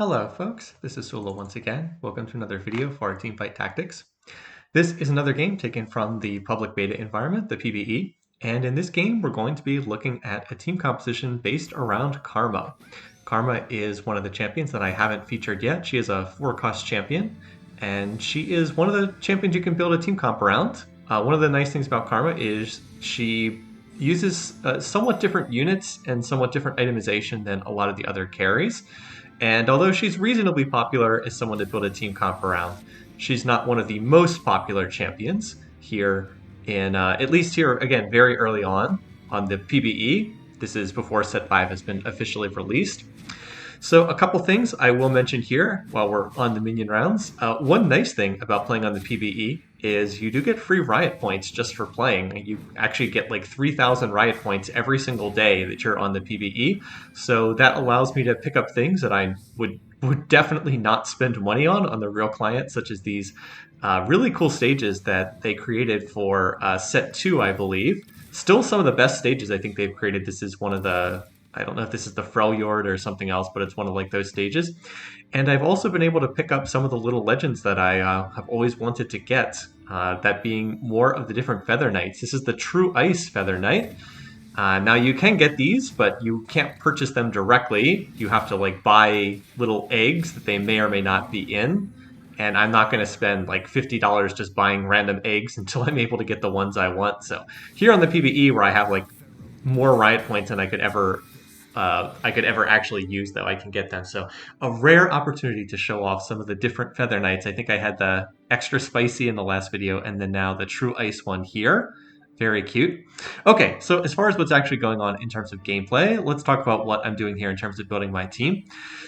Hello folks, this is Sula once again. Welcome to another video for Teamfight Tactics. This is another game taken from the public beta environment, the PBE, and in this game we're going to be looking at a team composition based around Karma. Karma is one of the champions that I haven't featured yet. She is a 4-cost champion, and she is one of the champions you can build a team comp around. One of the nice things about Karma is she uses somewhat different units and somewhat different itemization than a lot of the other carries. And although she's reasonably popular as someone to build a team comp around, she's not one of the most popular champions here in, at least here, again, very early on the PBE. This is before Set 5 has been officially released. So a couple things I will mention here while we're on the minion rounds. One nice thing about playing on the PBE is you do get free riot points just for playing. You actually get like 3,000 riot points every single day that you're on the PBE. So that allows me to pick up things that I would definitely not spend money on the real client, such as these really cool stages that they created for Set 2, I believe. Still some of the best stages I think they've created. This is one of the, I don't know if this is the Freljord or something else, but it's one of like those stages. And I've also been able to pick up some of the little legends that I have always wanted to get, that being more of the different Feather Knights. This is the True Ice Feather Knight. Now you can get these, but you can't purchase them directly. You have to like buy little eggs that they may or may not be in. And I'm not going to spend like $50 just buying random eggs until I'm able to get the ones I want. So here on the PBE, where I have like more riot points than I could ever actually use, though, I can get them. So a rare opportunity to show off some of the different Feather Knights. I think I had the extra spicy in the last video, and then now the True Ice one here. Very cute. Okay, so as far as what's actually going on in terms of gameplay, let's talk about what I'm doing here in terms of building my team.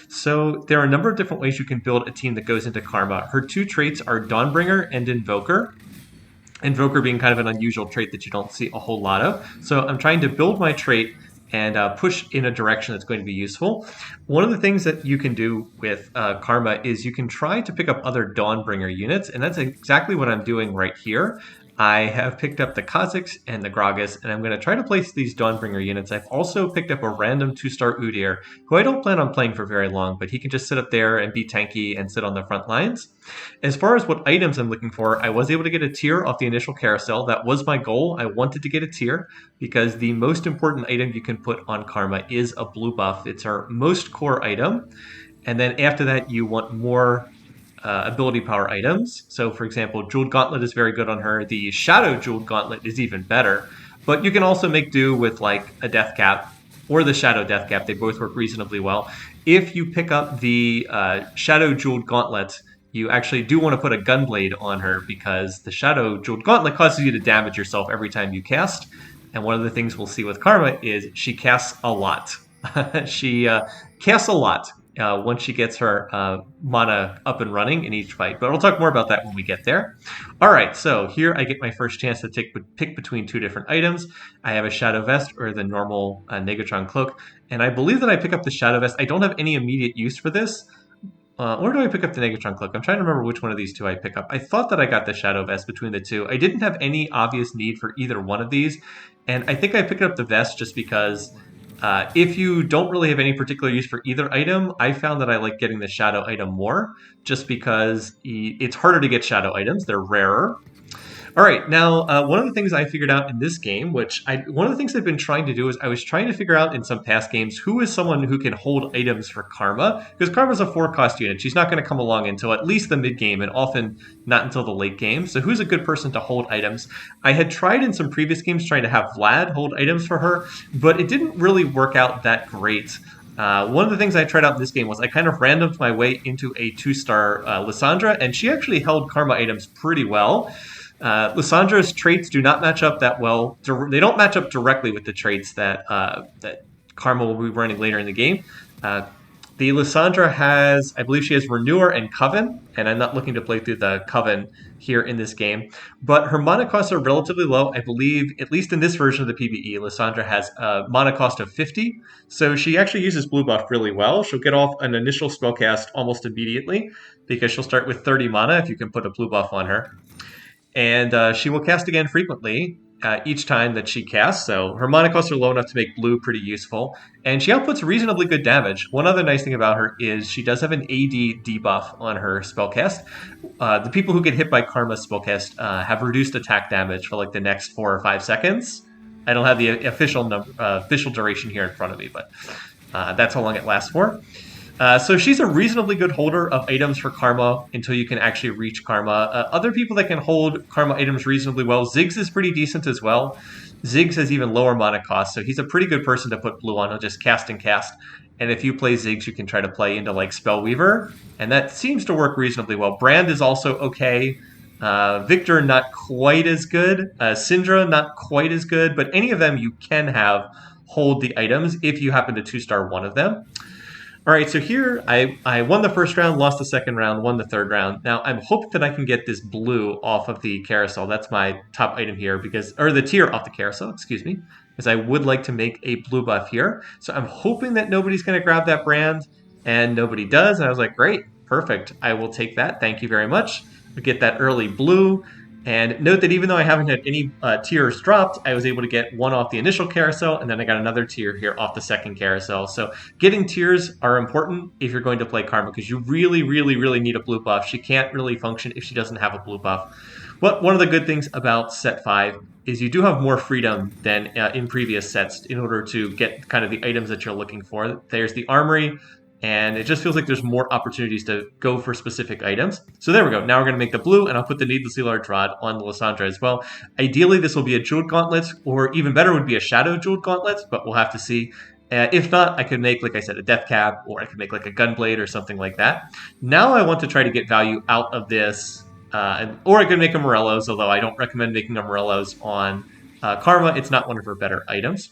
So there are a number of different ways you can build a team that goes into Karma. Her two traits are Dawnbringer and Invoker. Invoker being kind of an unusual trait that you don't see a whole lot of. So I'm trying to build my trait and push in a direction that's going to be useful. One of the things that you can do with Karma is you can try to pick up other Dawnbringer units, and that's exactly what I'm doing right here. I have picked up the Kha'Zix and the Gragas, and I'm going to try to place these Dawnbringer units. I've also picked up a random 2-star Udyr, who I don't plan on playing for very long, but he can just sit up there and be tanky and sit on the front lines. As far as what items I'm looking for, I was able to get a tier off the initial carousel. That was my goal. I wanted to get a tier because the most important item you can put on Karma is a blue buff. It's our most core item. And then after that, you want more ability power items. So for example, Jeweled Gauntlet is very good on her. The Shadow Jeweled Gauntlet is even better. But you can also make do with like a Death Cap or the Shadow Death Cap. They both work reasonably well. If you pick up the Shadow Jeweled Gauntlet, you actually do want to put a Gunblade on her because the Shadow Jeweled Gauntlet causes you to damage yourself every time you cast. And one of the things we'll see with Karma is she casts a lot. She casts a lot. Once she gets her mana up and running in each fight. But we'll talk more about that when we get there. All right, so here I get my first chance to pick between two different items. I have a Shadow Vest or the normal Negatron Cloak, and I believe that I pick up the Shadow Vest. I don't have any immediate use for this. Or do I pick up the Negatron Cloak? I'm trying to remember which one of these two I pick up. I thought that I got the Shadow Vest between the two. I didn't have any obvious need for either one of these, and I think I picked up the Vest just because if you don't really have any particular use for either item, I found that I like getting the Shadow item more, just because it's harder to get Shadow items. They're rarer. All right, now one of the things I figured out in this game, one of the things I've been trying to do is I was trying to figure out in some past games who is someone who can hold items for Karma, because Karma's a 4-cost unit. She's not going to come along until at least the mid game, and often not until the late game. So who's a good person to hold items? I had tried in some previous games trying to have Vlad hold items for her, but it didn't really work out that great. One of the things I tried out in this game was I kind of randomed my way into a 2-star Lissandra, and she actually held Karma items pretty well. Lissandra's traits do not match up that well. They don't match up directly with the traits that Karma will be running later in the game. The Lissandra has, I believe she has Renewer and Coven, and I'm not looking to play through the Coven here in this game. But her mana costs are relatively low. I believe, at least in this version of the PBE, Lissandra has a mana cost of 50. So she actually uses blue buff really well. She'll get off an initial spellcast almost immediately because she'll start with 30 mana if you can put a blue buff on her. And she will cast again frequently, each time that she casts. So her mana costs are low enough to make blue pretty useful. And she outputs reasonably good damage. One other nice thing about her is she does have an AD debuff on her spellcast. The people who get hit by Karma spellcast have reduced attack damage for like the next 4 or 5 seconds. I don't have the official duration here in front of me, but that's how long it lasts for. So she's a reasonably good holder of items for Karma until you can actually reach Karma. Other people that can hold Karma items reasonably well, Ziggs is pretty decent as well. Ziggs has even lower mana cost, so he's a pretty good person to put blue on. He'll just cast and cast. And if you play Ziggs, you can try to play into like Spellweaver, and that seems to work reasonably well. Brand is also okay. Victor, not quite as good. Syndra, not quite as good, but any of them you can have hold the items if you happen to 2-star one of them. All right, so here I won the first round, lost the second round, won the third round. Now I'm hoping that I can get this blue off of the carousel. That's my top item here, or the tier off the carousel, excuse me, because I would like to make a blue buff here. So I'm hoping that nobody's going to grab that brand, and nobody does. And I was like, great, perfect. I will take that. Thank you very much. We get that early blue. And note that even though I haven't had any tiers dropped, I was able to get one off the initial carousel, and then I got another tier here off the second carousel. So getting tiers are important if you're going to play Karma, because you really, really, really need a blue buff. She can't really function if she doesn't have a blue buff. One of the good things about set 5 is you do have more freedom than in previous sets in order to get kind of the items that you're looking for. There's the armory, and it just feels like there's more opportunities to go for specific items. So there we go. Now we're going to make the blue, and I'll put the Needlessly Large Rod on Lysandra as well. Ideally, this will be a Jeweled Gauntlet, or even better would be a Shadow Jeweled Gauntlet, but we'll have to see. If not, I could make, like I said, a Death Cab, or I could make like a Gunblade or something like that. Now I want to try to get value out of this, or I could make a Morello's, although I don't recommend making a Morello's on Karma. It's not one of her better items.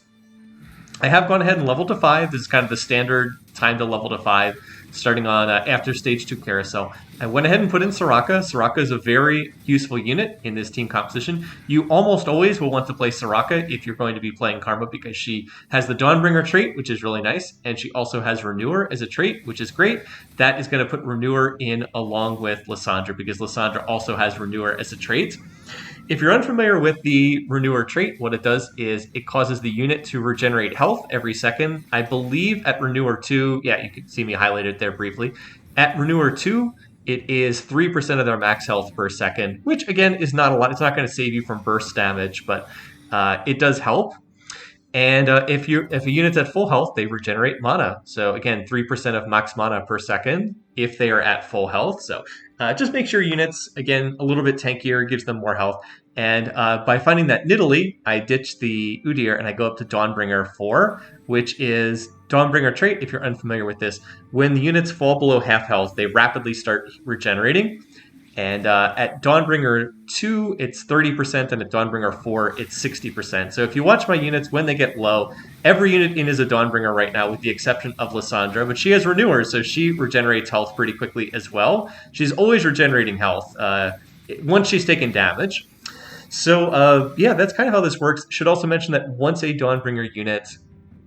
I have gone ahead and leveled to 5. This is kind of the standard time to level to 5, starting on after Stage 2 Carousel. I went ahead and put in Soraka. Soraka is a very useful unit in this team composition. You almost always will want to play Soraka if you're going to be playing Karma, because she has the Dawnbringer trait, which is really nice, and she also has Renewer as a trait, which is great. That is going to put Renewer in along with Lysandra, because Lysandra also has Renewer as a trait. If you're unfamiliar with the Renewer trait, what it does is it causes the unit to regenerate health every second. I believe at Renewer 2, yeah, you can see me highlighted there briefly. At Renewer 2, it is 3% of their max health per second, which again is not a lot. It's not going to save you from burst damage, but it does help. And if a unit's at full health, they regenerate mana. So again, 3% of max mana per second if they are at full health. So just make sure units, again, a little bit tankier, gives them more health. And by finding that Nidalee, I ditch the Udyr and I go up to Dawnbringer 4, which is Dawnbringer trait. If you're unfamiliar with this, when the units fall below half health, they rapidly start regenerating. And at Dawnbringer 2, it's 30%, and at Dawnbringer 4, it's 60%. So if you watch my units, when they get low, every unit in is a Dawnbringer right now, with the exception of Lysandra, but she has Renewer, so she regenerates health pretty quickly as well. She's always regenerating health once she's taken damage. So yeah, that's kind of how this works. Should also mention that once a Dawnbringer unit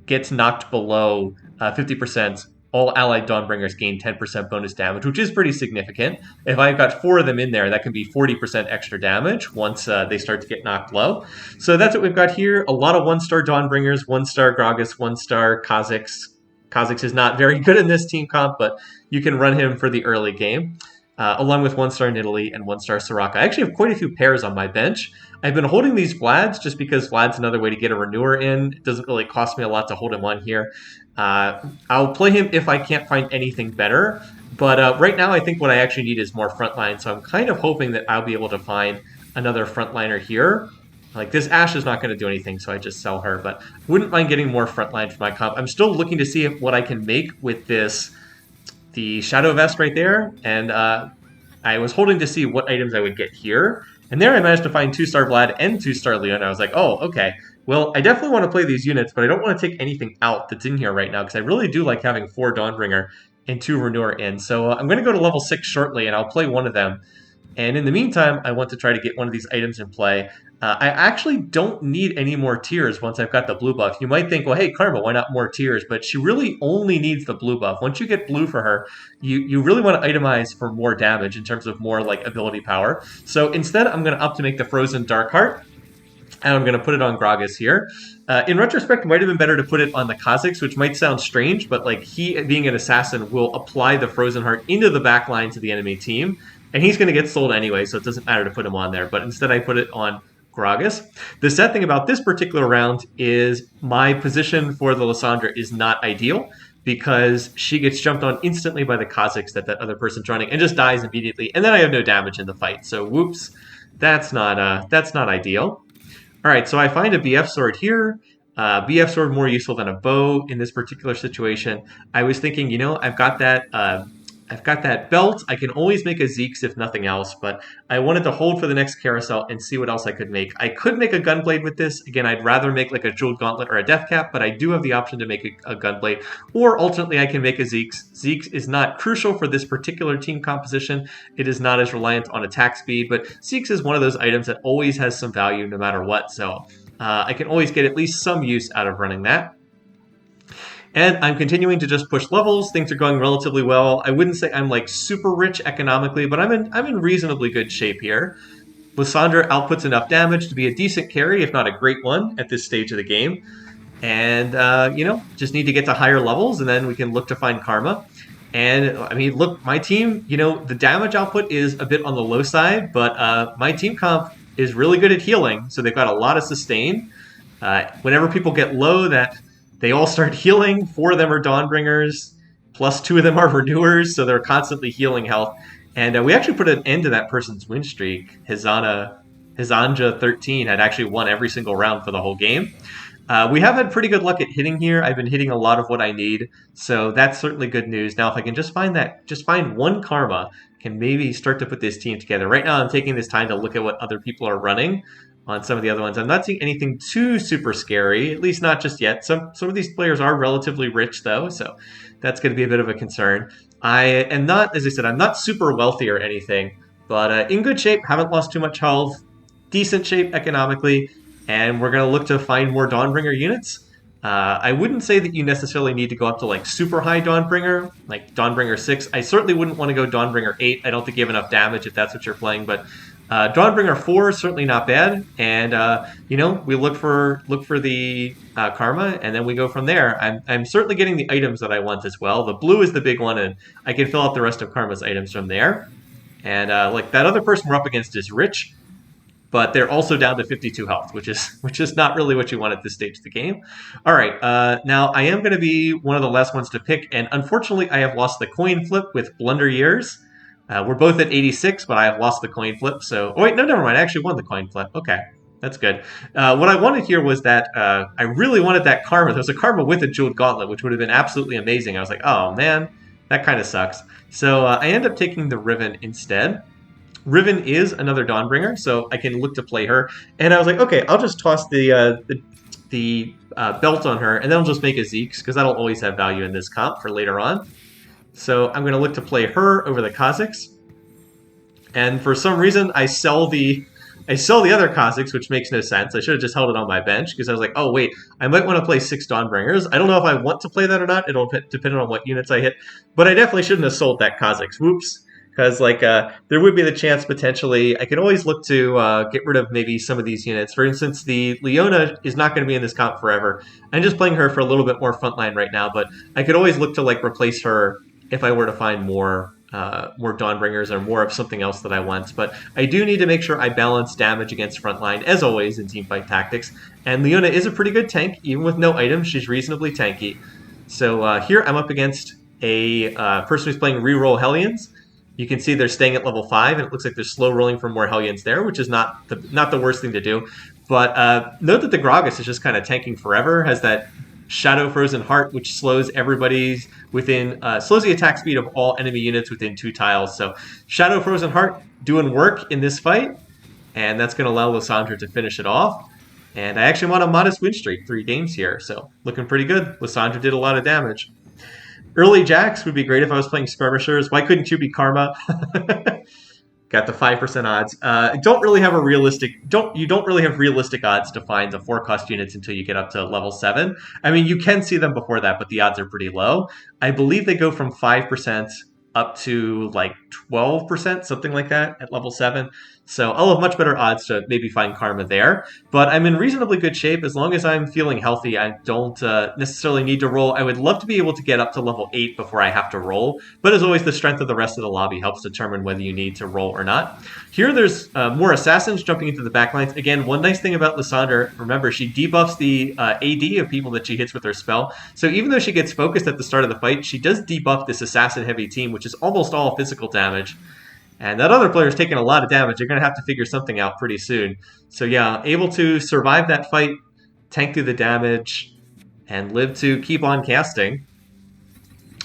gets knocked below 50%, all allied Dawnbringers gain 10% bonus damage, which is pretty significant. If I've got 4 of them in there, that can be 40% extra damage once they start to get knocked low. So that's what we've got here. A lot of 1-star Dawnbringers, 1-star Gragas, 1-star Kha'Zix. Kha'Zix is not very good in this team comp, but you can run him for the early game, along with 1-star Nidalee and 1-star Soraka. I actually have quite a few pairs on my bench. I've been holding these Vlads just because Vlad's another way to get a Renewer in. It doesn't really cost me a lot to hold him on here. I'll play him if I can't find anything better, but right now I think what I actually need is more frontline, so I'm kind of hoping that I'll be able to find another frontliner here. Like, this Ashe is not going to do anything, so I just sell her, but wouldn't mind getting more frontline for my comp. I'm still looking to see what I can make with the Shadow Vest right there, and I was holding to see what items I would get here. And there I managed to find 2-star Vlad and 2-star Leon. I was like, oh, okay. Well, I definitely want to play these units, but I don't want to take anything out that's in here right now, because I really do like having 4 Dawnbringer and 2 Renewer in. So I'm going to go to level 6 shortly, and I'll play one of them. And in the meantime, I want to try to get one of these items in play. I actually don't need any more tiers once I've got the blue buff. You might think, well, hey, Karma, why not more tiers? But she really only needs the blue buff. Once you get blue for her, you really want to itemize for more damage in terms of more like ability power. So instead, I'm going to opt to make the Frozen Darkheart. And I'm going to put it on Gragas here. In retrospect, it might have been better to put it on the Kha'Zix, which might sound strange, but like he, being an assassin, will apply the Frozen Heart into the back line to the enemy team, and he's going to get sold anyway, so it doesn't matter to put him on there. But instead, I put it on Gragas. The sad thing about this particular round is my position for the Lysandra is not ideal, because she gets jumped on instantly by the Kha'Zix that other person's running and just dies immediately, and then I have no damage in the fight. So whoops, that's not ideal. All right, so I find a BF sword here. BF sword more useful than a bow in this particular situation. I was thinking, you know, I've got that belt. I can always make a Zeke's if nothing else, but I wanted to hold for the next carousel and see what else I could make. I could make a gunblade with this. Again, I'd rather make like a jeweled gauntlet or a death cap, but I do have the option to make a gunblade, or alternately I can make a Zeke's. Zeke's is not crucial for this particular team composition. It is not as reliant on attack speed, but Zeke's is one of those items that always has some value no matter what, so I can always get at least some use out of running that. And I'm continuing to just push levels. Things are going relatively well. I wouldn't say I'm like super rich economically, but I'm in reasonably good shape here. Lysandra outputs enough damage to be a decent carry, if not a great one, at this stage of the game. And, you know, just need to get to higher levels, and then we can look to find Karma. And, I mean, look, my team, you know, the damage output is a bit on the low side, but my team comp is really good at healing, so they've got a lot of sustain. Whenever people get low, they all start healing. 4 of them are Dawnbringers, plus 2 of them are Renewers, so they're constantly healing health. And we actually put an end to that person's win streak. Hizanja 13 had actually won every single round for the whole game. We have had pretty good luck at hitting here. I've been hitting a lot of what I need, so that's certainly good news. Now, if I can just find one Karma, can maybe start to put this team together. Right now, I'm taking this time to look at what other people are running on some of the other ones. I'm not seeing anything too super scary, at least not just yet. Some of these players are relatively rich, though, so that's going to be a bit of a concern. I am not, as I said, I'm not super wealthy or anything, but in good shape, haven't lost too much health, decent shape economically, and we're going to look to find more Dawnbringer units. I wouldn't say that you necessarily need to go up to like super high Dawnbringer, like Dawnbringer 6. I certainly wouldn't want to go Dawnbringer 8. I don't think you have enough damage if that's what you're playing, but Dawnbringer 4 is certainly not bad, and you know, we look for the Karma, and then we go from there. I'm certainly getting the items that I want as well. The blue is the big one, and I can fill out the rest of Karma's items from there. And like that other person we're up against is rich, but they're also down to 52 health, which is not really what you want at this stage of the game. All right, now I am going to be one of the last ones to pick, and unfortunately I have lost the coin flip with Blunder Years. We're both at 86, but I have lost the coin flip. So, oh wait, no, never mind. I actually won the coin flip. Okay, that's good. What I wanted here was that I really wanted that Karma. There was a Karma with a Jeweled Gauntlet, which would have been absolutely amazing. I was like, oh man, that kind of sucks. So I end up taking the Riven instead. Riven is another Dawnbringer, so I can look to play her. And I was like, okay, I'll just toss the belt on her, and then I'll just make a Zeke's, because that'll always have value in this comp for later on. So I'm going to look to play her over the Kha'Zix. And for some reason, I sell the other Kha'Zix, which makes no sense. I should have just held it on my bench, because I was like, oh, wait, I might want to play 6 Dawnbringers. I don't know if I want to play that or not. It'll depend on what units I hit. But I definitely shouldn't have sold that Kha'Zix. Whoops. Because like there would be the chance potentially, I could always look to get rid of maybe some of these units. For instance, the Leona is not going to be in this comp forever. I'm just playing her for a little bit more frontline right now, but I could always look to like replace her if I were to find more Dawnbringers or more of something else that I want. But I do need to make sure I balance damage against frontline, as always in Teamfight Tactics. And Leona is a pretty good tank, even with no items. She's reasonably tanky. So here I'm up against a person who's playing reroll Hellions. You can see they're staying at level 5, and it looks like they're slow rolling for more Hellions there, which is not the worst thing to do. But note that the Gragas is just kind of tanking forever, has that Shadow Frozen Heart, which slows everybody's slows the attack speed of all enemy units within 2 tiles. So Shadow Frozen Heart doing work in this fight, and that's going to allow Lysandra to finish it off. And I actually want a modest win streak, 3 games here, so looking pretty good. Lysandra did a lot of damage. Early Jacks would be great if I was playing Skirmishers. Why couldn't you be Karma? Got the 5% odds. You don't really have realistic odds to find the 4-cost units until you get up to level 7. I mean, you can see them before that, but the odds are pretty low. I believe they go from 5% up to like 12%, something like that at level 7. So I'll have much better odds to maybe find Karma there. But I'm in reasonably good shape. As long as I'm feeling healthy, I don't necessarily need to roll. I would love to be able to get up to level 8 before I have to roll. But as always, the strength of the rest of the lobby helps determine whether you need to roll or not. Here there's more assassins jumping into the backlines. Again, one nice thing about Lysandre, remember, she debuffs the AD of people that she hits with her spell. So even though she gets focused at the start of the fight, she does debuff this assassin-heavy team, which is almost all physical damage. And that other player's taking a lot of damage. You're going to have to figure something out pretty soon. So yeah, able to survive that fight, tank through the damage, and live to keep on casting.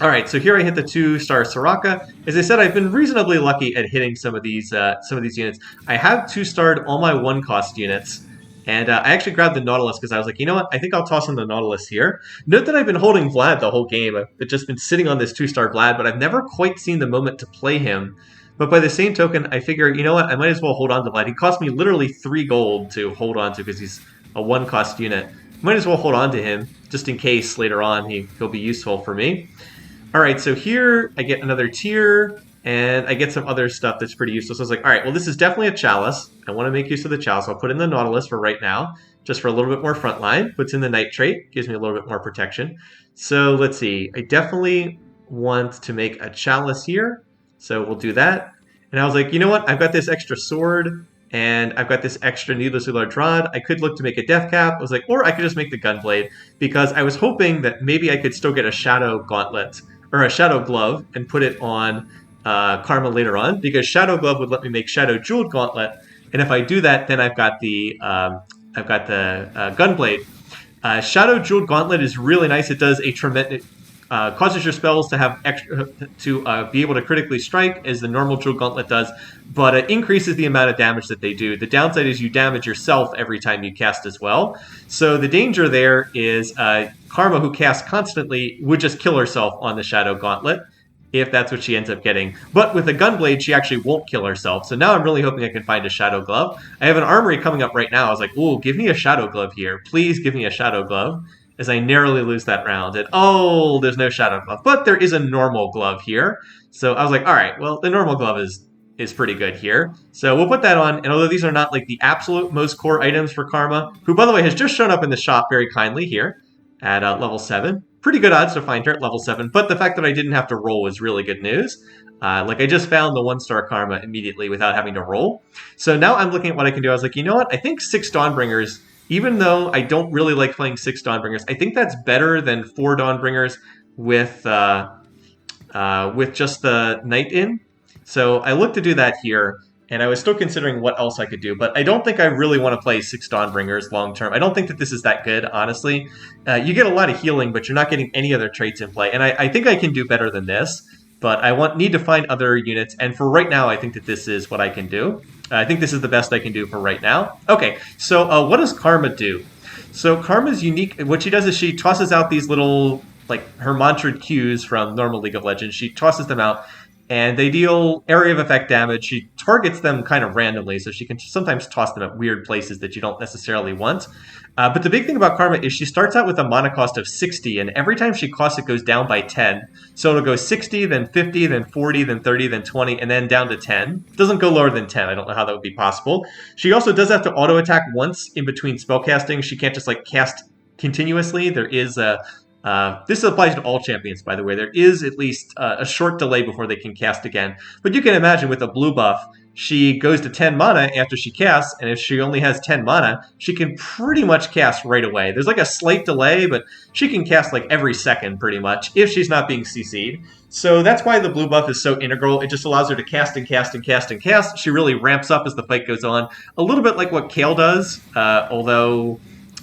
All right, so here I hit the 2-star Soraka. As I said, I've been reasonably lucky at hitting some of these units. I have 2-starred all my 1-cost units. And I actually grabbed the Nautilus because I was like, you know what? I think I'll toss in the Nautilus here. Note that I've been holding Vlad the whole game. I've just been sitting on this 2-star Vlad, but I've never quite seen the moment to play him. But by the same token, I figure, you know what? I might as well hold on to Vlad. He cost me literally 3 gold to hold on to because he's a 1-cost unit. Might as well hold on to him just in case later on he'll be useful for me. All right, so here I get another tier, and I get some other stuff that's pretty useful. So I was like, all right, well, this is definitely a Chalice. I want to make use of the Chalice. I'll put in the Nautilus for right now, just for a little bit more frontline. Puts in the Nitrate, gives me a little bit more protection. So let's see. I definitely want to make a Chalice here. So we'll do that. And I was like, you know what? I've got this extra sword, and I've got this extra needlessly large rod. I could look to make a death cap. I was like, or I could just make the gunblade, because I was hoping that maybe I could still get a shadow gauntlet, or a shadow glove, and put it on Karma later on, because shadow glove would let me make shadow jeweled gauntlet. And if I do that, then I've got the gunblade. Shadow jeweled gauntlet is really nice. It does a tremendous causes your spells to have extra to be able to critically strike, as the normal jewel gauntlet does, but it increases the amount of damage that they do. The downside is you damage yourself every time you cast as well. So the danger there is Karma, who casts constantly, would just kill herself on the shadow gauntlet if that's what she ends up getting. But with the gunblade, she actually won't kill herself. So now I'm really hoping I can find a shadow glove. I have an armory coming up right now. I was like, ooh, give me a shadow glove here. Please give me a shadow glove. As I narrowly lose that round. And oh, there's no shadow glove. But there is a normal glove here. So I was like, all right, well, the normal glove is pretty good here. So we'll put that on. And although these are not like the absolute most core items for Karma, who, by the way, has just shown up in the shop very kindly here at level 7. Pretty good odds to find her at level 7. But the fact that I didn't have to roll is really good news. Like I just found the 1-star Karma immediately without having to roll. So now I'm looking at what I can do. I was like, you know what? I think 6 Dawnbringers, even though I don't really like playing 6 Dawnbringers, I think that's better than 4 Dawnbringers with just the Knight in. So I looked to do that here, and I was still considering what else I could do, but I don't think I really want to play 6 Dawnbringers long term. I don't think that this is that good, honestly. You get a lot of healing, but you're not getting any other traits in play, and I think I can do better than this, but I need to find other units, and for right now, I think that this is what I can do. I think this is the best I can do for right now. Okay, so what does Karma do? So Karma's unique. What she does is she tosses out these little, like, her mantraed cues from normal League of Legends. She tosses them out, and they deal area of effect damage. She targets them kind of randomly, so she can sometimes toss them at weird places that you don't necessarily want. But the big thing about Karma is she starts out with a mana cost of 60, and every time she costs, it goes down by 10. So it'll go 60, then 50, then 40, then 30, then 20, and then down to 10. Doesn't go lower than 10. I don't know how that would be possible. She also does have to auto-attack once in between spellcasting. She can't just, like, cast continuously. There is a... this applies to all champions, by the way. There is at least a short delay before they can cast again. But you can imagine with a blue buff, she goes to 10 mana after she casts, and if she only has 10 mana, she can pretty much cast right away. There's like a slight delay, but she can cast like every second pretty much if she's not being CC'd. So that's why the blue buff is so integral. It just allows her to cast and cast and cast and cast. She really ramps up as the fight goes on. A little bit like what Kale does, although...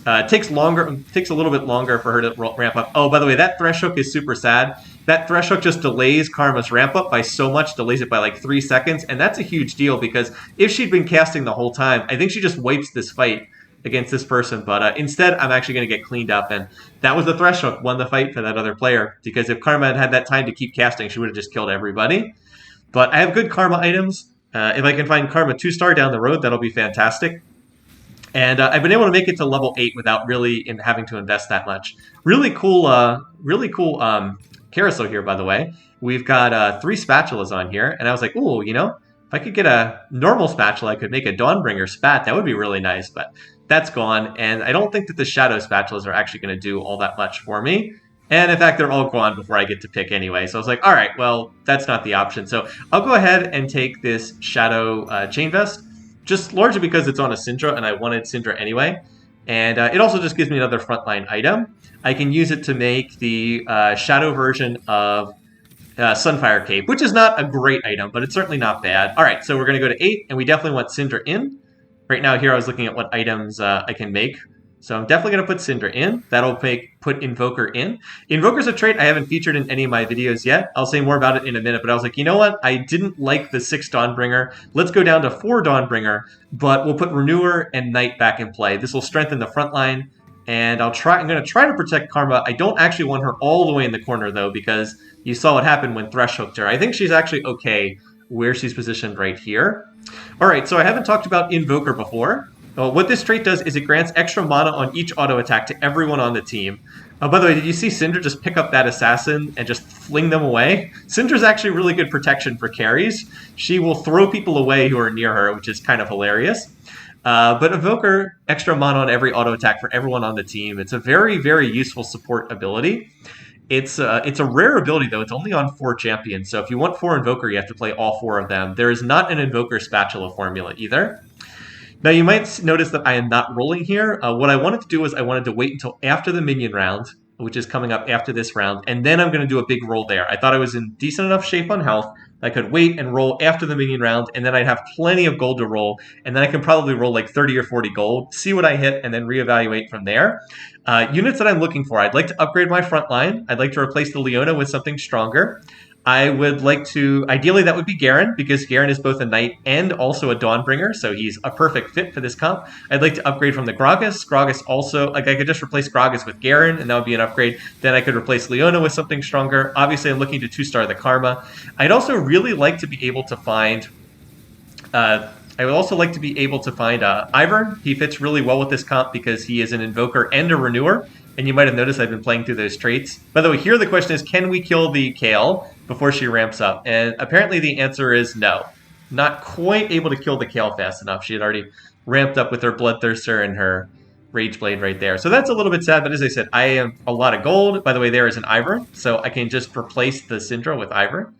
it takes a little bit longer for her to ramp up. Oh, by the way, that Thresh Hook is super sad. That Thresh Hook just delays Karma's ramp up by so much, delays it by like 3 seconds, and that's a huge deal because if she'd been casting the whole time, I think she just wipes this fight against this person. But instead, I'm actually going to get cleaned up, and that was the Thresh Hook won the fight for that other player because if Karma had had that time to keep casting, she would have just killed everybody. But I have good Karma items. If I can find Karma 2-star down the road, that'll be fantastic. And I've been able to make it to level 8 without really having to invest that much. Really cool carousel here, by the way. We've got 3 spatulas on here, and I was like, ooh, you know, If I could get a normal spatula, I could make a Dawnbringer spat. That would be really nice, but that's gone. And I don't think that the shadow spatulas are actually going to do all that much for me. And in fact, they're all gone before I get to pick anyway. So I was like, all right, well, that's not the option. So I'll go ahead and take this shadow chain vest, just largely because it's on a Syndra and I wanted Syndra anyway. And it also just gives me another frontline item. I can use it to make the shadow version of Sunfire Cape, which is not a great item, but it's certainly not bad. All right, so we're going to go to 8, and we definitely want Syndra in. Right now here I was looking at what items I can make. So I'm definitely going to put Syndra in. That'll put Invoker in. Invoker's a trait I haven't featured in any of my videos yet. I'll say more about it in a minute, but I was like, you know what? I didn't like the 6 Dawnbringer. Let's go down to 4 Dawnbringer, but we'll put Renewer and Knight back in play. This will strengthen the front line, and I'm going to try to protect Karma. I don't actually want her all the way in the corner, though, because you saw what happened when Thresh hooked her. I think she's actually okay where she's positioned right here. All right, so I haven't talked about Invoker before. Well, what this trait does is it grants extra mana on each auto attack to everyone on the team. By the way, did you see Syndra just pick up that assassin and just fling them away? Syndra's actually really good protection for carries. She will throw people away who are near her, which is kind of hilarious. But Invoker, extra mana on every auto attack for everyone on the team. It's a very, very useful support ability. It's a rare ability, though. It's only on 4 champions. So if you want 4 Invoker, you have to play all 4 of them. There is not an Invoker spatula formula either. Now, you might notice that I am not rolling here. What I wanted to do was I wanted to wait until after the minion round, which is coming up after this round, and then I'm going to do a big roll there. I thought I was in decent enough shape on health. I could wait and roll after the minion round, and then I'd have plenty of gold to roll, and then I can probably roll like 30 or 40 gold, see what I hit, and then reevaluate from there. Units that I'm looking for, I'd like to upgrade my front line. I'd like to replace the Leona with something stronger. I would like to, ideally that would be Garen, because Garen is both a knight and also a Dawnbringer, so he's a perfect fit for this comp. I'd like to upgrade from the Gragas. Gragas also, like I could just replace Gragas with Garen, and that would be an upgrade. Then I could replace Leona with something stronger. Obviously, I'm looking to 2-star the Karma. I'd also really like to be able to find... I would also like to be able to find Ivern. He fits really well with this comp because he is an Invoker and a Renewer. And you might have noticed I've been playing through those traits. By the way, here the question is, can we kill the Kale before she ramps up? And apparently the answer is no. Not quite able to kill the Kale fast enough. She had already ramped up with her Bloodthirster and her Rage Blade right there. So that's a little bit sad, but as I said, I have a lot of gold. By the way, there is an Ivern, so I can just replace the Syndra with Ivern.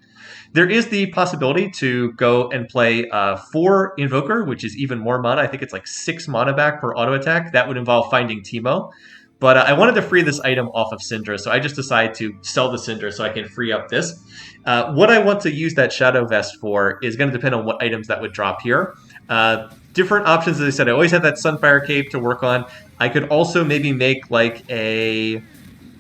There is the possibility to go and play 4 Invoker, which is even more mana. I think it's like 6 mana back per auto attack. That would involve finding Teemo. But I wanted to free this item off of Syndra, so I just decided to sell the Syndra so I can free up this. What I want to use that Shadow Vest for is going to depend on what items that would drop here. Different options, as I said, I always have that Sunfire Cape to work on. I could also maybe make like a...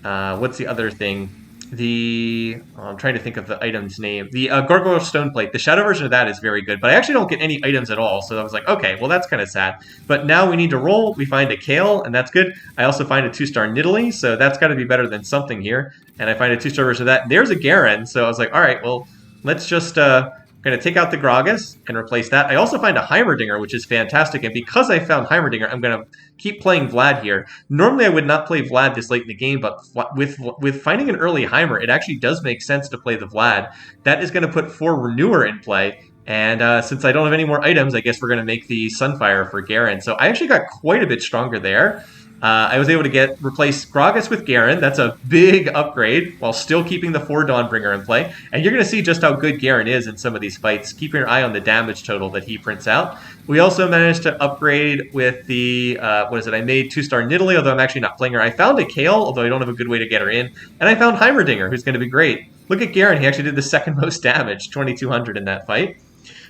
what's the other thing? I'm trying to think of the item's name. The Gargoyle Stone Plate. The shadow version of that is very good, but I actually don't get any items at all, so I was like, okay, well, that's kind of sad. But now we need to roll. We find a Kale, and that's good. I also find a 2-star Nidalee, so that's got to be better than something here. And I find a 2-star version of that. There's a Garen, so I was like, all right, well, let's just... going to take out the Gragas and replace that. I also find a Heimerdinger, which is fantastic. And because I found Heimerdinger, I'm going to keep playing Vlad here. Normally, I would not play Vlad this late in the game, but with finding an early Heimer, it actually does make sense to play the Vlad. That is going to put 4 Renewer in play. And since I don't have any more items, I guess we're going to make the Sunfire for Garen. So I actually got quite a bit stronger there. I was able to replace Gragas with Garen. That's a big upgrade while still keeping the 4 Dawnbringer in play. And you're going to see just how good Garen is in some of these fights. Keep your eye on the damage total that he prints out. We also managed to upgrade with the, I made 2-star Nidalee, although I'm actually not playing her. I found a Kale, although I don't have a good way to get her in. And I found Heimerdinger, who's going to be great. Look at Garen. He actually did the second most damage, 2,200 in that fight.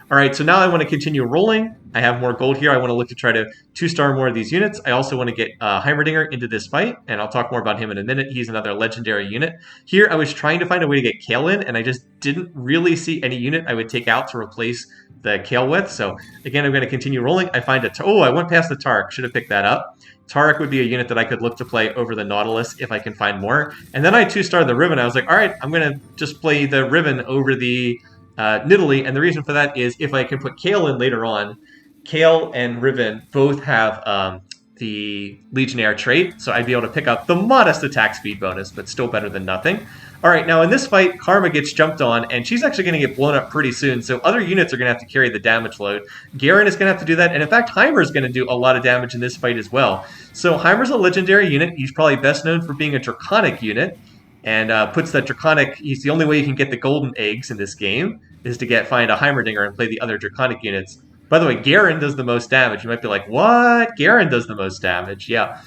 All right, so now I want to continue rolling. I have more gold here. I want to look to try to 2-star more of these units. I also want to get Heimerdinger into this fight, and I'll talk more about him in a minute. He's another legendary unit. Here, I was trying to find a way to get Kale in, and I just didn't really see any unit I would take out to replace the Kale with. So, again, I'm going to continue rolling. I find I went past the Tark. Should have picked that up. Tarek would be a unit that I could look to play over the Nautilus if I can find more. And then I 2-starred the Riven. I was like, all right, I'm going to just play the Riven over the Nidalee, and the reason for that is if I can put Kale in later on, Kale and Riven both have the Legionnaire trait, so I'd be able to pick up the modest attack speed bonus, but still better than nothing. All right, now in this fight, Karma gets jumped on, and she's actually going to get blown up pretty soon, so other units are going to have to carry the damage load. Garen is going to have to do that, and in fact, Heimer is going to do a lot of damage in this fight as well. So Heimer's a legendary unit. He's probably best known for being a Draconic unit, and puts that Draconic... He's the only way you can get the golden eggs in this game, is to find a Heimerdinger and play the other Draconic units. By the way, Garen does the most damage. You might be like, what? Garen does the most damage. Yeah.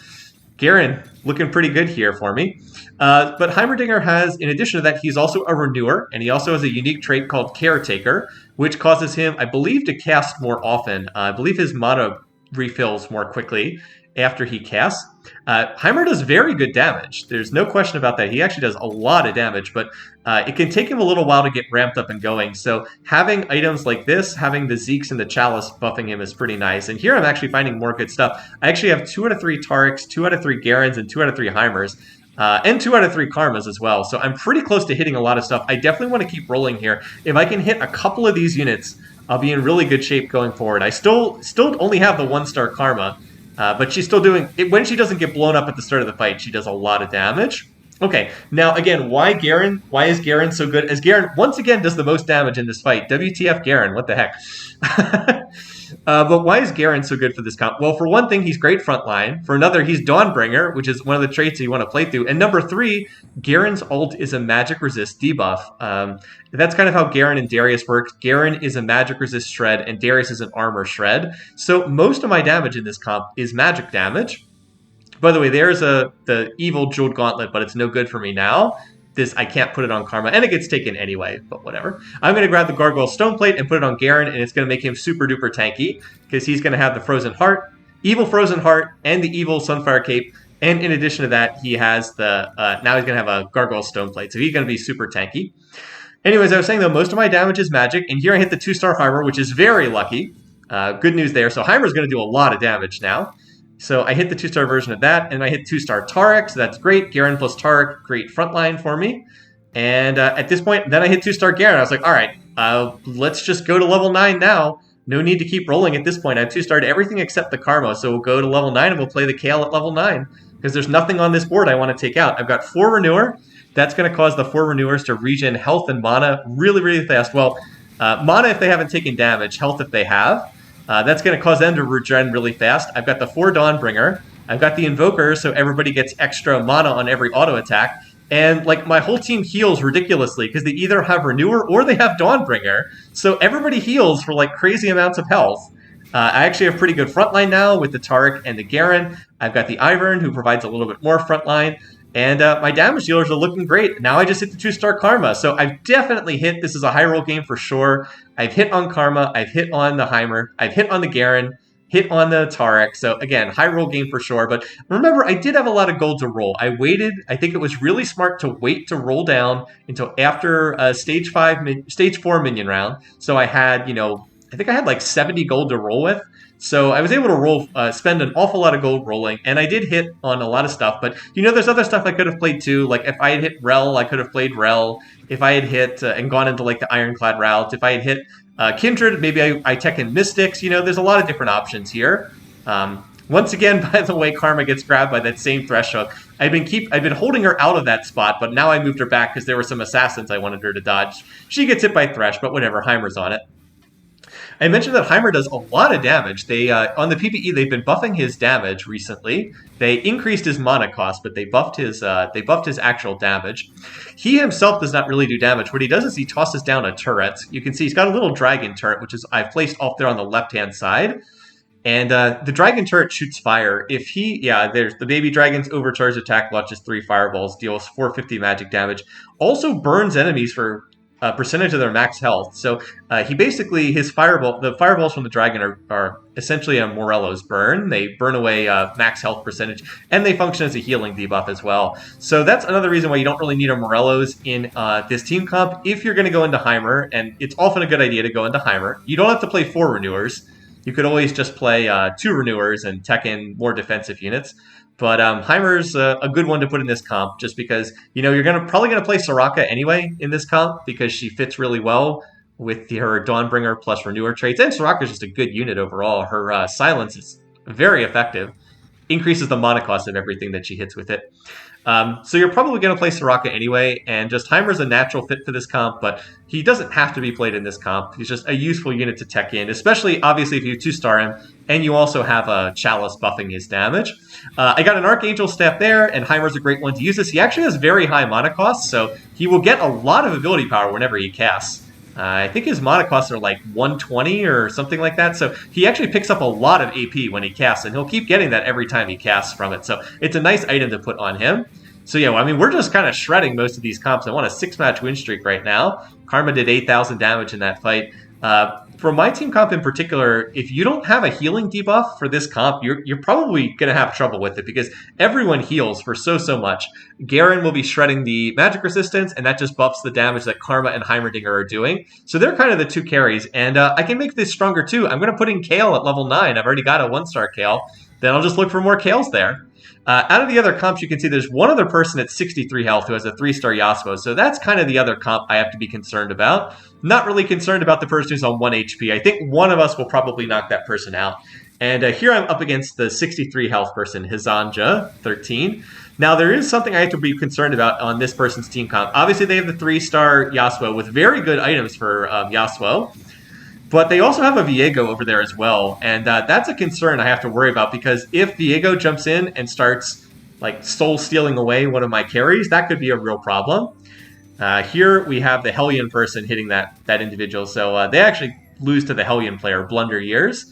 Garen looking pretty good here for me. But Heimerdinger has, in addition to that, he's also a renewer, and he also has a unique trait called Caretaker, which causes him, I believe, to cast more often. I believe his mana refills more quickly after he casts. Heimer does very good damage. There's no question about that. He actually does a lot of damage, but it can take him a little while to get ramped up and going. So having items like this, having the Zeeks and the Chalice buffing him is pretty nice. And here I'm actually finding more good stuff. I actually have 2 out of 3 Tariks, 2 out of 3 Garens, and 2 out of 3 Heimers. And 2 out of 3 Karmas as well. So I'm pretty close to hitting a lot of stuff. I definitely want to keep rolling here. If I can hit a couple of these units, I'll be in really good shape going forward. I still only have the 1-star Karma. But she's still doing... When she doesn't get blown up at the start of the fight, she does a lot of damage. Okay, now again, why Garen? Why is Garen so good? As Garen, once again, does the most damage in this fight. WTF Garen, what the heck? But why is Garen so good for this comp? Well, for one thing, he's great frontline. For another, he's Dawnbringer, which is one of the traits you want to play through. And number 3, Garen's ult is a magic resist debuff. That's kind of how Garen and Darius work. Garen is a magic resist shred, and Darius is an armor shred. So most of my damage in this comp is magic damage. By the way, there's the evil Jeweled Gauntlet, but it's no good for me now. I can't put it on Karma, and it gets taken anyway, but whatever. I'm going to grab the Gargoyle Stoneplate and put it on Garen, and it's going to make him super duper tanky, because he's going to have the Frozen Heart, Evil Frozen Heart, and the Evil Sunfire Cape, and in addition to that, he has the, now he's going to have a Gargoyle Stoneplate, so he's going to be super tanky. Anyways, I was saying, though, most of my damage is magic, and here I hit the 2-star Heimer, which is very lucky. Good news there, so Heimer's going to do a lot of damage now. So I hit the 2-star version of that, and I hit 2-star Tarik, so that's great. Garen plus Tarik, great frontline for me. And at this point, then I hit 2-star Garen. I was like, all right, let's just go to level 9 now. No need to keep rolling at this point. I've 2-starred everything except the Karma, so we'll go to level 9 and we'll play the Kale at level 9. Because there's nothing on this board I want to take out. I've got 4 Renewer. That's going to cause the 4 Renewers to regen health and mana really, really fast. Well, mana if they haven't taken damage, health if they have. That's going to cause them to regen really fast. I've got the 4 Dawnbringer. I've got the Invoker, so everybody gets extra mana on every auto attack. And like my whole team heals ridiculously because they either have Renewer or they have Dawnbringer. So everybody heals for like crazy amounts of health. I actually have pretty good frontline now with the Tarik and the Garen. I've got the Ivern, who provides a little bit more frontline. And my damage dealers are looking great. Now I just hit the 2-star Karma. So I've definitely hit. This is a high roll game for sure. I've hit on Karma. I've hit on the Heimer. I've hit on the Garen. Hit on the Tarik. So again, high roll game for sure. But remember, I did have a lot of gold to roll. I waited. I think it was really smart to wait to roll down until after stage 4 minion round. So I had, I think I had like 70 gold to roll with. So I was able to spend an awful lot of gold rolling, and I did hit on a lot of stuff. But, there's other stuff I could have played too. Like, if I had hit Rel, I could have played Rel. If I had hit and gone into, like, the Ironclad route. If I had hit Kindred, maybe I tech in Mystics. There's a lot of different options here. Once again, by the way, Karma gets grabbed by that same Thresh Hook. I've been holding her out of that spot, but now I moved her back because there were some assassins I wanted her to dodge. She gets hit by Thresh, but whatever, Heimer's on it. I mentioned that Heimer does a lot of damage. They on the PBE, they've been buffing his damage recently. They increased his mana cost, but they buffed his actual damage. He himself does not really do damage. What he does is he tosses down a turret. You can see he's got a little dragon turret, which is I've placed off there on the left-hand side. And the dragon turret shoots fire. There's the baby dragon's overcharged attack launches 3 fireballs, deals 450 magic damage. Also burns enemies for a percentage of their max health. So the fireballs from the dragon are essentially a Morello's burn. They burn away max health percentage, and they function as a healing debuff as well. So that's another reason why you don't really need a Morello's in this team comp if you're going to go into Heimer, and it's often a good idea to go into Heimer. You don't have to play 4 Renewers. You could always just play 2 Renewers and tech in more defensive units. But Heimer's a good one to put in this comp, just because you're probably gonna play Soraka anyway in this comp because she fits really well with her Dawnbringer plus Renewer traits, and Soraka's just a good unit overall. Her silence is very effective, increases the mana cost of everything that she hits with it. So you're probably going to play Soraka anyway, and just Heimer's a natural fit for this comp, but he doesn't have to be played in this comp. He's just a useful unit to tech in, especially, obviously, if you 2-star him, and you also have a Chalice buffing his damage. I got an Archangel Staff there, and Heimer's a great one to use this. He actually has very high mana costs, so he will get a lot of ability power whenever he casts. I think his mana costs are like 120 or something like that, so he actually picks up a lot of AP when he casts, and he'll keep getting that every time he casts from it, so it's a nice item to put on him. So yeah, I mean, we're just kind of shredding most of these comps. I want a 6-match win streak right now. Karma did 8,000 damage in that fight. For my team comp in particular, if you don't have a healing debuff for this comp, you're probably going to have trouble with it because everyone heals for so much. Garen will be shredding the magic resistance, and that just buffs the damage that Karma and Heimerdinger are doing. So they're kind of the two carries, and I can make this stronger too. I'm going to put in Kale at level 9. I've already got a 1-star Kale. Then I'll just look for more Kales there. Out of the other comps, you can see there's one other person at 63 health who has a 3-star Yasuo, so that's kind of the other comp I have to be concerned about. Not really concerned about the person who's on 1 HP. I think one of us will probably knock that person out. And here I'm up against the 63 health person, Hizanja, 13. Now, there is something I have to be concerned about on this person's team comp. Obviously, they have the 3-star Yasuo with very good items for Yasuo. But they also have a Viego over there as well, and that's a concern I have to worry about because if Viego jumps in and starts like soul stealing away one of my carries, that could be a real problem. Here we have the Hellion person hitting that individual, so they actually lose to the Hellion player, Blunder Years.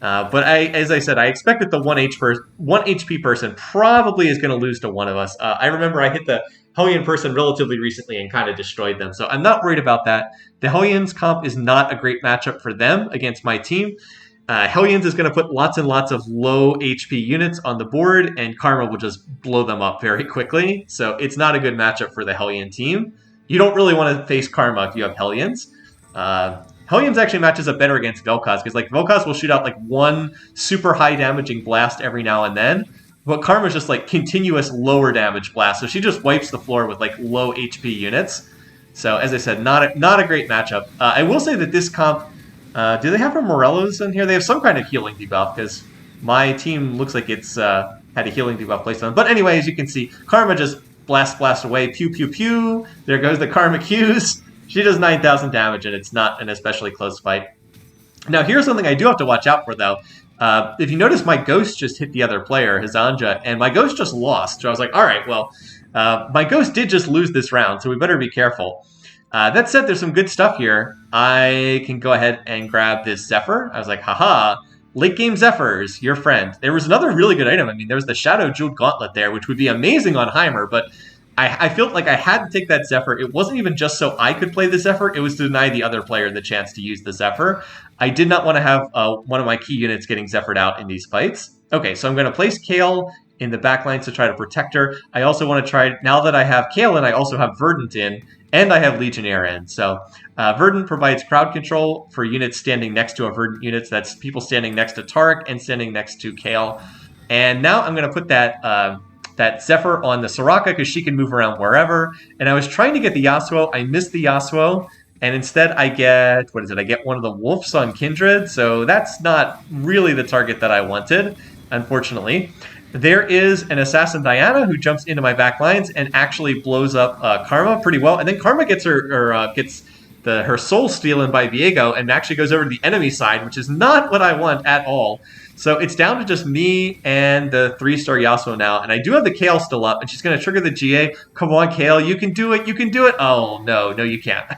But as I said, I expect that the 1 HP person probably is going to lose to one of us. I remember I hit the Hellion person relatively recently and kind of destroyed them, so I'm not worried about that. The Hellions comp is not a great matchup for them against my team. Hellions is going to put lots and lots of low HP units on the board, and Karma will just blow them up very quickly, so it's not a good matchup for the Hellion team. You don't really want to face Karma if you have Hellions. Hellions actually matches up better against Vel'Koz, because like Vel'Koz will shoot out like one super high damaging blast every now and then, but Karma's just like continuous lower damage blast, so she just wipes the floor with like low HP units. So as I said, not a great matchup. I will say that this comp, do they have a Morelos in here? They have some kind of healing debuff, because my team looks like it's had a healing debuff placed on them. But anyway, as you can see, Karma just blast away, pew pew pew. There goes the Karma Qs. She does 9,000 damage, and it's not an especially close fight. Now, here's something I do have to watch out for, though. If you notice, my Ghost just hit the other player, Hizanja, and my Ghost just lost. So I was like, all right, well, my Ghost did just lose this round, so we better be careful. That said, there's some good stuff here. I can go ahead and grab this Zephyr. I was like, haha, late game Zephyrs, your friend. There was another really good item. I mean, there was the Shadow Jeweled Gauntlet there, which would be amazing on Heimer, but I felt like I had to take that Zephyr. It wasn't even just so I could play the Zephyr, it was to deny the other player the chance to use the Zephyr. I did not want to have one of my key units getting Zephyr'd out in these fights. Okay, so I'm going to place Kale in the backlines to try to protect her. I also want to try, now that I have Kale in, I also have Verdant in, and I have Legionnaire in. So Verdant provides crowd control for units standing next to a Verdant unit. So that's people standing next to Tarek and standing next to Kale. And now I'm going to put that that Zephyr on the Soraka because she can move around wherever. And I was trying to get the Yasuo. I missed the Yasuo. And instead I get, what is it? I get one of the Wolves on Kindred. So that's not really the target that I wanted, unfortunately. There is an Assassin Diana who jumps into my back lines and actually blows up Karma pretty well. And then Karma gets her soul stolen by Viego and actually goes over to the enemy side, which is not what I want at all. So it's down to just me and the 3-star Yasuo now. And I do have the Kale still up, and she's going to trigger the GA. Come on, Kale, you can do it, you can do it. Oh, no, you can't.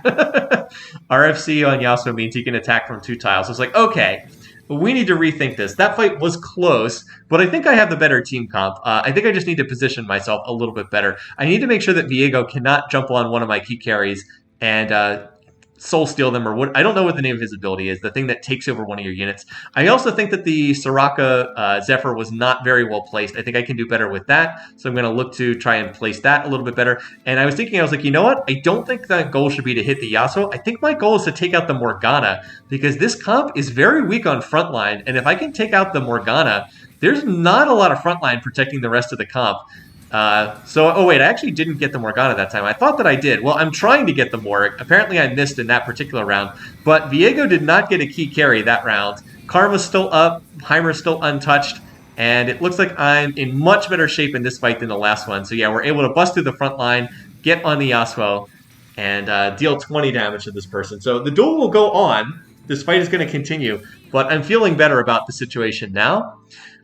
RFC on Yasuo means he can attack from 2 tiles. So it's like, okay, we need to rethink this. That fight was close, but I think I have the better team comp. I think I just need to position myself a little bit better. I need to make sure that Viego cannot jump on one of my key carries and soul steal them, or what, I don't know what the name of his ability is, the thing that takes over one of your units. I also think that the Soraka Zephyr was not very well placed. I think I can do better with that, so I'm going to look to try and place that a little bit better. And I was thinking, I was like, you know what? I don't think that goal should be to hit the Yasuo. I think my goal is to take out the Morgana, because this comp is very weak on frontline, and if I can take out the Morgana, there's not a lot of frontline protecting the rest of the comp. Oh wait, I actually didn't get the Morgana that time. I thought that I did. Well, I'm trying to get the Morg. Apparently I missed in that particular round. But Viego did not get a key carry that round. Karma's still up. Heimer's still untouched. And it looks like I'm in much better shape in this fight than the last one. So yeah, we're able to bust through the front line, get on the Yasuo, and deal 20 damage to this person. So the duel will go on. This fight is going to continue, but I'm feeling better about the situation now.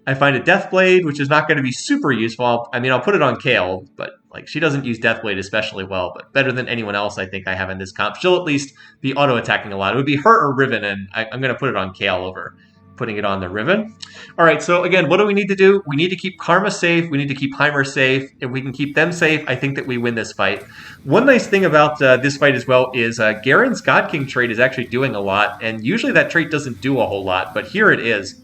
I find a Deathblade, which is not going to be super useful. I mean, I'll put it on Kale, but like she doesn't use Deathblade especially well, but better than anyone else I think I have in this comp. She'll at least be auto-attacking a lot. It would be her or Riven, and I'm going to put it on Kale over putting it on the Riven. All right, so again, what do we need to do? We need to keep Karma safe. We need to keep Heimer safe. If we can keep them safe, I think that we win this fight. One nice thing about this fight as well is Garen's God King trait is actually doing a lot, and usually that trait doesn't do a whole lot, but here it is.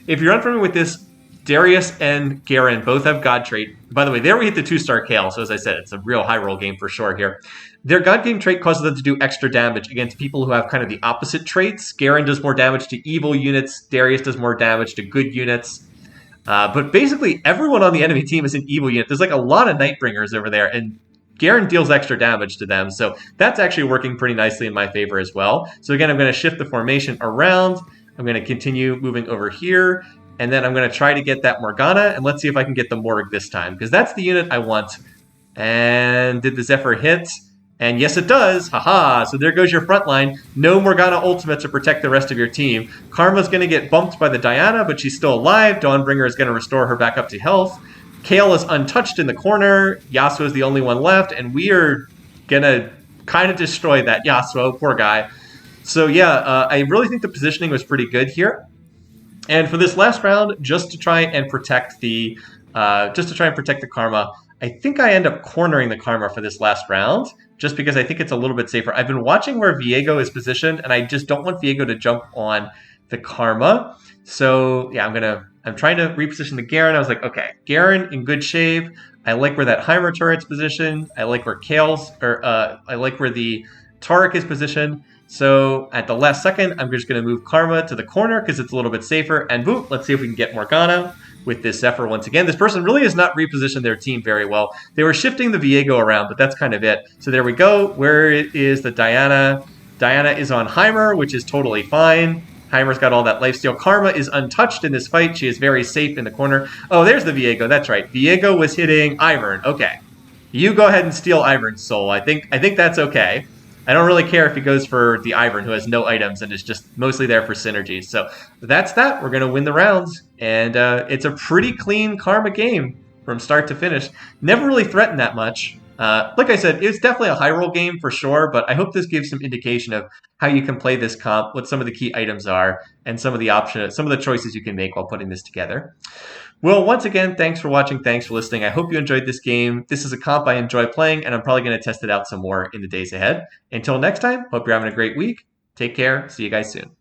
If you're unfamiliar with this, Darius and Garen both have God trait. By the way, there we hit the 2-star Kale, so as I said, it's a real high roll game for sure here. Their God Game trait causes them to do extra damage against people who have kind of the opposite traits. Garen does more damage to evil units. Darius does more damage to good units. But basically, everyone on the enemy team is an evil unit. There's like a lot of Nightbringers over there, and Garen deals extra damage to them. So that's actually working pretty nicely in my favor as well. So again, I'm going to shift the formation around. I'm going to continue moving over here. And then I'm going to try to get that Morgana. And let's see if I can get the Morg this time, because that's the unit I want. And did the Zephyr hit? And yes, it does. Haha. So there goes your front line. No Morgana ultimate to protect the rest of your team. Karma's going to get bumped by the Diana, but she's still alive. Dawnbringer is going to restore her back up to health. Kale is untouched in the corner. Yasuo is the only one left. And we are going to kind of destroy that Yasuo. Poor guy. So yeah, I really think the positioning was pretty good here. And for this last round, just to try and protect the Karma, I think I end up cornering the Karma for this last round, just because I think it's a little bit safer. I've been watching where Viego is positioned, and I just don't want Viego to jump on the Karma. So yeah, I'm trying to reposition the Garen. I was like, okay, Garen in good shape. I like where that Heimer turret's positioned. I like where I like where the Taric is positioned. So at the last second, I'm just going to move Karma to the corner because it's a little bit safer. And boom, let's see if we can get Morgana with this Zephyr once again. This person really has not repositioned their team very well. They were shifting the Viego around, but that's kind of it. So there we go. Where is the Diana? Diana is on Heimer, which is totally fine. Heimer's got all that lifesteal. Karma is untouched in this fight. She is very safe in the corner. Oh, there's the Viego. That's right. Viego was hitting Ivern. Okay. You go ahead and steal Ivern's soul. I think that's okay. I don't really care if he goes for the Ivern, who has no items and is just mostly there for synergy. So that's that. We're going to win the rounds. And it's a pretty clean Karma game from start to finish. Never really threatened that much. Like I said, it's definitely a high roll game for sure, but I hope this gives some indication of how you can play this comp, what some of the key items are, and some of the choices you can make while putting this together. Well, once again, thanks for watching. Thanks for listening. I hope you enjoyed this game. This is a comp I enjoy playing, and I'm probably going to test it out some more in the days ahead. Until next time, hope you're having a great week. Take care. See you guys soon.